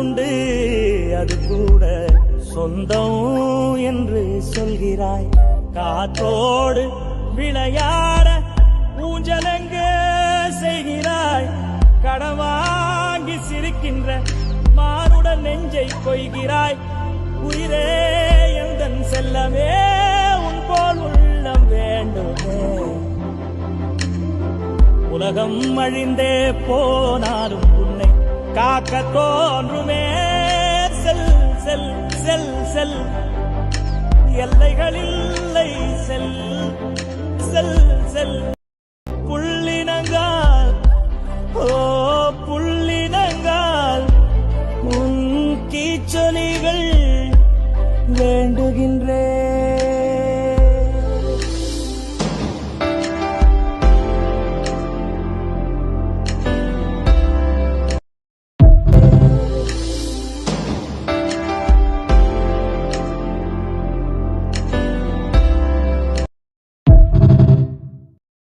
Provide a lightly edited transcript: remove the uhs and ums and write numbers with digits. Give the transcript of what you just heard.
உண்டு அது கூட சொந்தம் என்று சொல்கிறாய். காற்றோடு விளையாட ஊஞ்சலங்க செய்கிறாய். கடவாங்கி சிரிக்கின்ற மானுடன் நெஞ்சை கொய்கிறாய். உயிரே எந்தன் செல்லமே உன் போல் உள்ளம் வேண்டுமே. உலகம் அழிந்தே போனாலும் உன்னை காக்க தோன்றுமே. செல் செல் செல் செல் எல்லைகளில்லை செல் செல் செல். புள்ளினங்கால் ஓ புள்ளினங்கால் உன் கீச்சொலிகள் வேண்டுகின்றே.